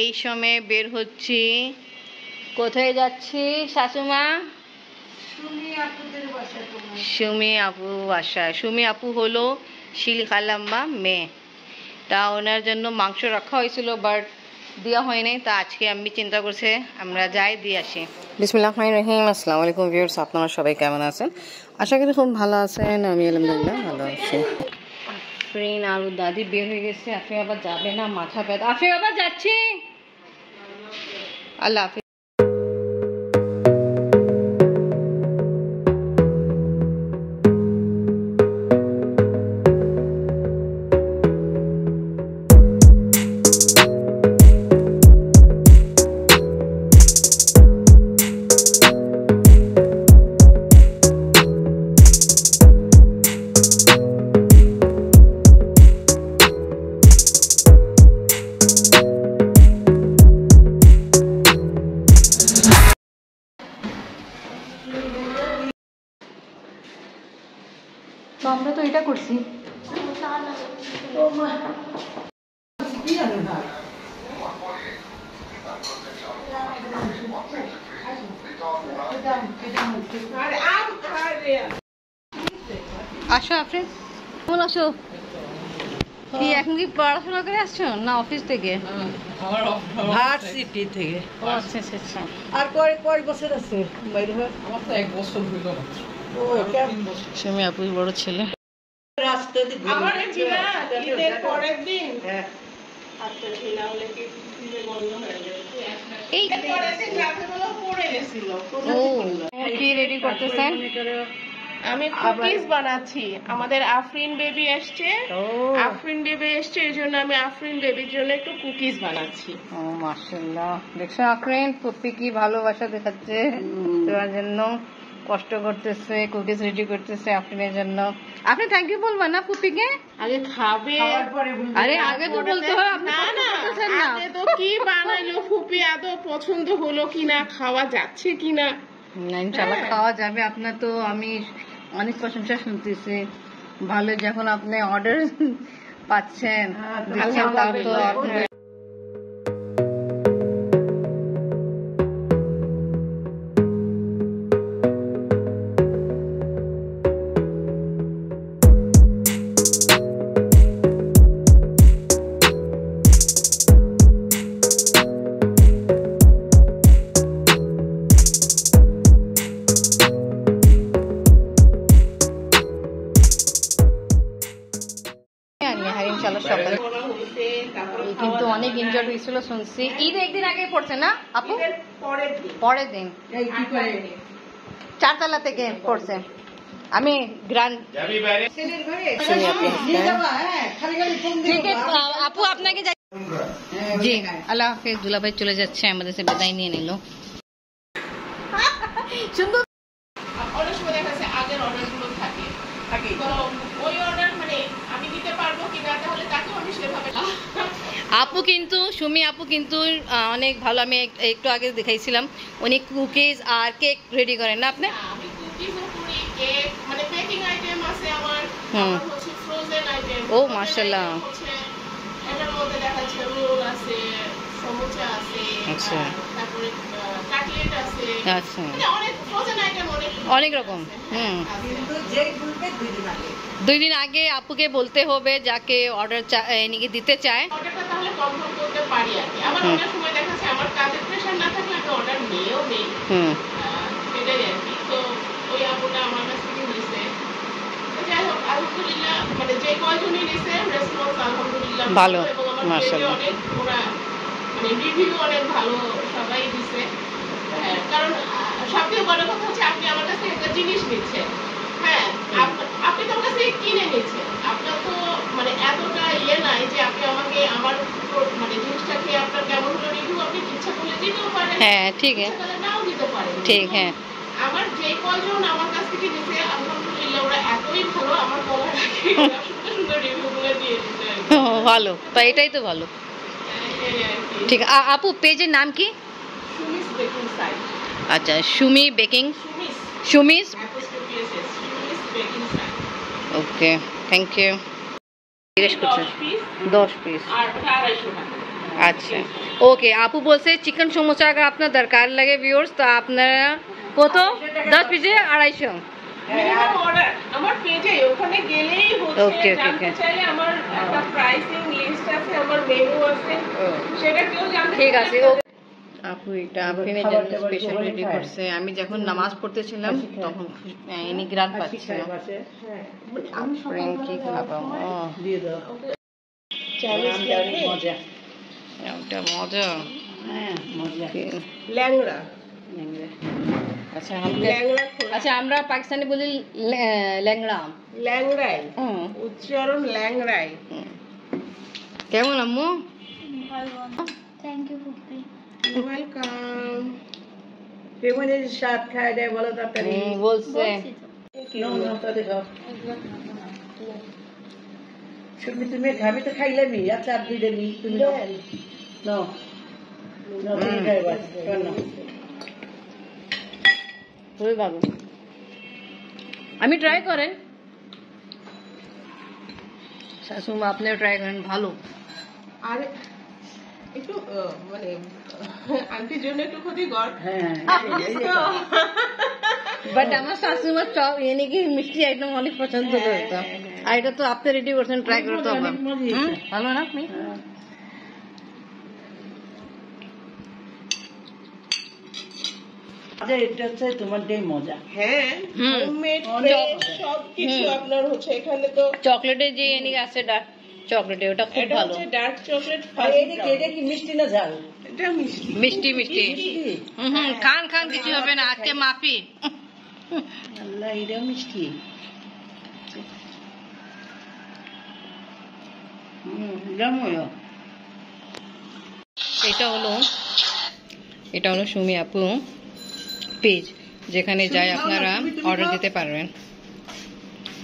এই সময় বের হচ্ছি। কোথায় যাচ্ছি শাশুমা? সুমি আপু বাসায়। সুমি আপু হলো শিলখালাম্বা মেয়ে। তা ওনার জন্য মাংস রাখা হয়েছিল, বাট দেওয়া হয় নাই। তা আজকে আমি চিন্তা করছে আমরা যাই দিয়ে আসি। বিসমিল্লাহির রহমানির রহিম। আসসালামু আলাইকুম ভিউয়ার্স, আপনারা সবাই কেমন আছেন? আশা করি খুব ভালো আছেন। আমি আলহামদুলিল্লাহ ভালো আছি। আফরিন আর দাদি বের হয়ে গেছে। আফরিন আবার যাবে না, মাথা ব্যথা। আফরিন আবার যাচ্ছে। আল্লাহ হাফিজ। তো আমরা তো এটা করছি। আসো আফরিন, কেমন আসো? কি এখন কি পড়াশোনা করে আসছো না অফিস থেকে? ভার্সিটি থেকে। আচ্ছা আচ্ছা আচ্ছা। আর কয় বছর আছে বাইরে? আমার তো 1 বছর হইল মাত্র। ও কেমন? সুমি আপুই বড় ছেলে। রাস্তা দিয়ে আমার জিনা ঈদের পরের দিন আচ্ছা জিনা হলে কি ঈদে বন্ধ হয়ে যাবে। এই পরের দিন রাতেবেলা পড়ে গেছিল। কি রেডি করতেছেন? আমি কুকিজ বানাচ্ছি। আমাদের আফরিন বেবি আসছে। আফরিন বেবি আসছে, এই জন্য আমি আফরিন বেবির জন্য একটু কুকিজ বানাচ্ছি। ও মাশাআল্লাহ, দেখছো আফরিন পুপি কি ভালোবাসা দেখাচ্ছে তোমার জন্য। কষ্ট করতেছে, কুকিজ রেডি করতেছে আফরিনের জন্য। আপনি থ্যাংক ইউ বলবেন না পুপিকে? আগে খাবে। আরে আগে তো বলতে হয়। আপনি না না, আগে তো কি বানাইলো ফুপি, আদৌ পছন্দ হলো কিনা, খাওয়া যাচ্ছে কিনা। না ইনশাআল্লাহ খাওয়া যাবে। আপনার তো আমি অনেক প্রশংসা শুনতেছি। ভালো, যখন আপনি অর্ডার পাচ্ছেন দিচ্ছেন, তার তো কিন্তু অনেক এনজয় হয়েছিল শুনছি। ঈদ একদিন আগে পড়ছে না আপু? পরের দিন 4 থেকে পড়ছে। আমি আপু আপনাকে জি আল্লাহ হাফেজ। দুলা ভাই চলে যাচ্ছে, আমাদের সে বিদায় নিয়ে নিল। সুন্দর। অনেক সময় দেখা যাচ্ছে আগের অর্ডারগুলো থাকে, তো ওই অর্ডার মানে আমি দিতে পারবো কিনা, তাহলে তাকেও আমি সেভাবে। আপু কিন্তু সুমি আপু কিন্তু অনেক ভালো। আমি একটু আগে দেখাইছিলাম, উনি কুকিজ আর কেক রেডি করেন না আপনি? আমি কুকিজও করি, কেক মানে বেকিং আইটেম আছে আমার, হচ্ছে ফ্রোজেন আইটেম। ও মাশাআল্লাহ। এটার মধ্যে দেখা যাচ্ছে রোল আছে, সমোসা আছে, আচ্ছা, তারপরে কাটলেট আছে। আচ্ছা, মানে অনেক ফ্রোজেন আইটেম অনেক রকম। কিন্তু যেই বলবে 2 দিন আগে। 2 দিন আগে আপুকে বলতে হবে, যাকে অর্ডার দিতে চায়। অর্ডারটা তাহলে কনফার্ম করতে পারি আর কি। আবার অনেক সময় দেখা যাচ্ছে আমার কাজের প্রেশার না থাকলে আমি অর্ডার নিয়েও নেই। এটাই আর কি। তো ওই আপুটা আমার কাছ থেকে নিছে। যাই হোক আলহামদুলিল্লাহ, মানে যে কয়জনই নিছে রেসপন্স আলহামদুলিল্লাহ ভালো, এবং আমার মাশাআল্লাহ অনেক ওরা মানে রিভিউ অনেক ভালো সবাই দিছে। কারণ সবথেকে বড় কথা হচ্ছে আপনি আমার কাছ থেকে একটা জিনিস নিচ্ছেন। হ্যাঁ, আপনি তো আমার কাছ থেকে কিনে নিচ্ছেন। আপনার তো মানে এতটা নাই যে আপনি আমাকে আমার মানে জিনিসটা খেয়ে আপনার কেমন হলো রিভিউ আপনি ইচ্ছা করলে দিতেও পারেন। হ্যাঁ ঠিক, নাও দিতে পারেন। ঠিক। হ্যাঁ, আমার যে কয়জন আমার কাছ থেকে নিছে আলহামদুলিল্লাহ ওরা এতই ভালো, আমার বলার আগে সুন্দর সুন্দর রিভিউগুলো দিয়ে দিচ্ছে। ভালো, তো এটাই তো ভালো। ঠিক। আপু পেজের নাম কি? Sumi's baking site. আচ্ছা, Sumi baking. Sumi's. Okay, thank you. জিজ্ঞেস করছেন 10 পিস। আর 250 টাকা। अच्छा ओके আপু বলছে চিকেন সমোসা अगर আপনার দরকার লাগে ভিউয়ার্স তো আপনারা কত 10 পিসে 250 মিনিমাম অর্ডার আমার পেজে ওখানে গেলেই হচ্ছে Okay, okay, জানতে okay. চাইলে আমার একটা প্রাইসিং লিস্ট আছে আমার মেনু আছে সেটা কেউ জানতে ঠিক আছে চাইলে আপু এটা আফরিনের জন্য স্পেশাল রেডি করছে আমি যখন নামাজ পড়তেছিলাম তখন ইনি গ্রান পাচ্ছিল হ্যাঁ আফরিন কি খাবো দিয়ে দাও চাইনিজ মজা এটা মজা হ্যাঁ মজা ল্যাংড়া আচ্ছা हमके ল্যাংড়া খোলা আচ্ছা আমরা পাকিস্তানি বলি ল্যাংড়া ল্যাংড়াই হুম উচ্চারণ ল্যাংড়াই কেমন আম্মু থ্যাংক ইউ ফুপি ওয়েলকাম পেমনের স্বাদ খায় দেয় বলো তাড়াতাড়ি বলছে নাও নাও তাতে খাও শুনবি তুমি খাবি তো খাইলামি আচ্ছা আর দুইটা নি তুমি নাও নাও নাও তুমি খাইবা কেন খুবই ভালো আমি ট্রাই করেন শাশুমা আপনিও ট্রাই করেন ভালো আর একটু মানে আন্টির জন্য একটু ক্ষতিকর হ্যাঁ বাট আমার শাশুমা চপ এনে কি মিষ্টি আইটেম অনেক পছন্দ করতো আর এটা তো আপনি রেডি করছেন ট্রাই করে তো অনেক মজা হয়েছে। ভালো না আপনি আচ্ছা এটা হচ্ছে তোমার ডে মজা হ্যাঁ হুম। হোমমেড অনেক সব কিছু আপনার হচ্ছে এখানে তো চকলেটে যে এনে আছে চকলেটে ওটা খুব এটা ভালো হচ্ছে ডার্ক চকলেট আর এটা কি মিষ্টি না ঝাল এটা মিষ্টি মিষ্টি মিষ্টি মিষ্টি খান খান কিছু হবে না আজকে মাফি আল্লাহ এটাও মিষ্টি জামো এটা হলো সুমি আপু পেজ যেখানে যাই আপনারা অর্ডার দিতে পারবেন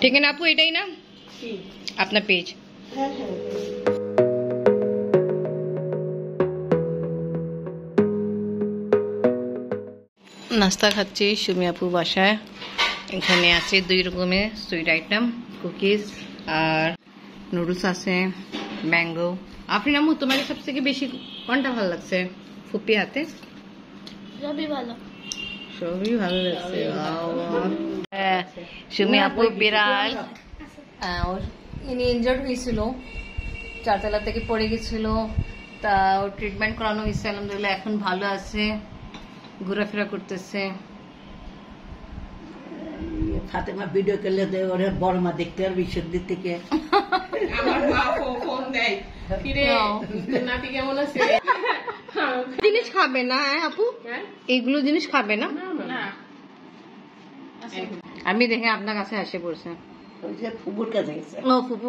ঠিক না আপু এটাই না আপনার পেজ নাস্তা খাচ্ছি সুমি আপু বাসায় এখানে আছে 2 রকমের সুইট আইটেম কুকিজ আর নুডলস আছে ম্যাঙ্গো আফরিন আম্মু তোমার সবথেকে বেশি কোনটা ভালো লাগছে ফুপি হাতে সবই ভালো সবই ভালো লাগছে সুমি আপু বিড়াল ইনি ইনজার্ড হয়েছিল 4 তলা থেকে পড়ে গেছিল তা ওর ট্রিটমেন্ট করানো হয়েছে আলহামদুলিল্লাহ এখন ভালো আছে ঘোরাফেরা করতেছে ফাতেমা ভিডিও করলে দে ওরে বড় মা দেখতে আর বিশ্বজিৎ থেকে আমার মা ফোন দেয় ফিরে নাতি কেমন আছে জিনিস খাবে না আপু এইগুলো জিনিস খাবে না না আমি দেখে আপনার কাছে এসে পড়ছে ওই যে ফুপুর কাছে গেছে ও ফুপু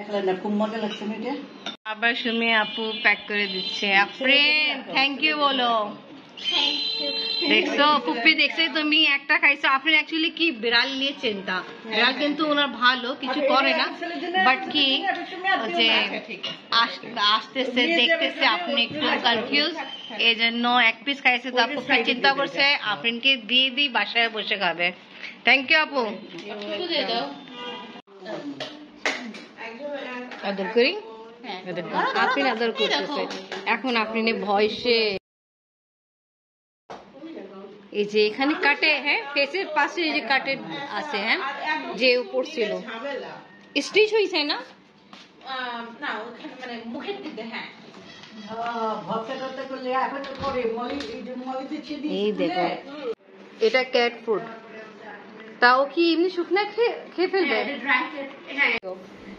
একলা না খুব মজা লাগছে না এটা আবার সুমি আপু প্যাক করে দিচ্ছে আফরিন থ্যাংক ইউ বলো থ্যাংক ইউ দেখছো ফুপি দেখছে তুমি একটা খাইছো আফরিন অ্যাকচুয়ালি কি বিড়াল নিয়ে চিন্তা বিড়াল কিন্তু ওনার ভালো কিছু করে না বাট কি যে আসতেছে দেখতেছে আপনি একটু কনফিউজ এই জন্য 1 পিস খাইছে তো আপু চিন্তা করছে আফরিনকে দিয়ে দিই বাসায় বসে খাবে থ্যাংক ইউ আপু আদর করি আপনি আদর করতেছে এখন আপনি ভয়সে এই যে এখানে কাটে হ্যাঁ ফেসের পাশে এই যে কাটে আছে হ্যাঁ যে উপর ছিল ঝামেলা স্টিচ হইছে না না ওখানে মানে মুখের দিকে হ্যাঁ ভক্ত করতে করলে এখন করে মলি এই যে মলিতে ছিদি এই দেখো এটা ক্যাট ফুড তাও কি এমনি শুকনা খেয়ে ফেলবে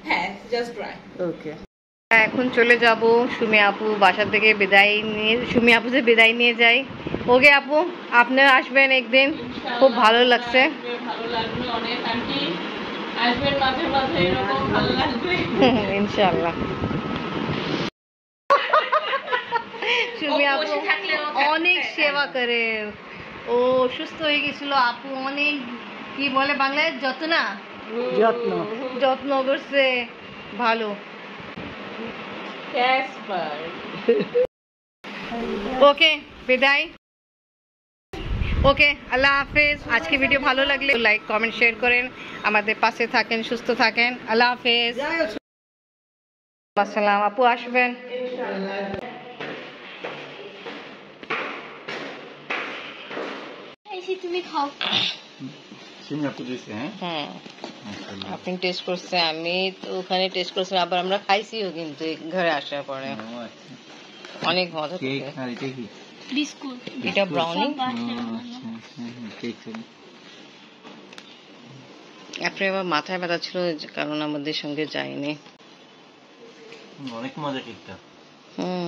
হ্যাঁ জাস্ট ড্রাই ওকে এখন চলে যাব সুমি আপু বাসা থেকে বিদায় নিয়ে সুমি আপু যে বিদায় নিয়ে যাই ওকে আপু আপনিও আসবেন একদিন খুব ভালো লাগছে ভালো লাগবে অনেক আন্টি আসবেন মাঝে মাঝে এরকম ভালো লাগবে ইনশাআল্লাহ সুমি ও আপু বসে থাকলেও অনেক থাকছে। সেবা করে ও অসুস্থ হয়ে গেছিল আপু অনেক কি বলে বাংলায় যত্ন যত্ন যত্ন করছে ভালো ক্যাসপার ওকে বিদায় ওকে আল্লাহ হাফেজ আজকে ভিডিও ভালো লাগলে লাইক কমেন্ট শেয়ার করেন আমাদের পাশে থাকেন সুস্থ থাকেন আল্লাহ হাফেজ আসসালাম, আপু আসবেন। এসে তুমি খাও। হ্যাঁ, আপনি টেস্ট করছে, আমি তো ওখানে টেস্ট করছিলাম, আবার আমরা খাইছিও কিন্তু এই ঘরে আসার পরে। অনেক মজা খেতে। বিস্কুট। এটা ব্রাউনি। সব বাসায় বানানো। আপনি আবার মাথায় ব্যথা ছিল কারণ আমাদের সঙ্গে যায়নি। অনেক মজা কেকটা। হুম।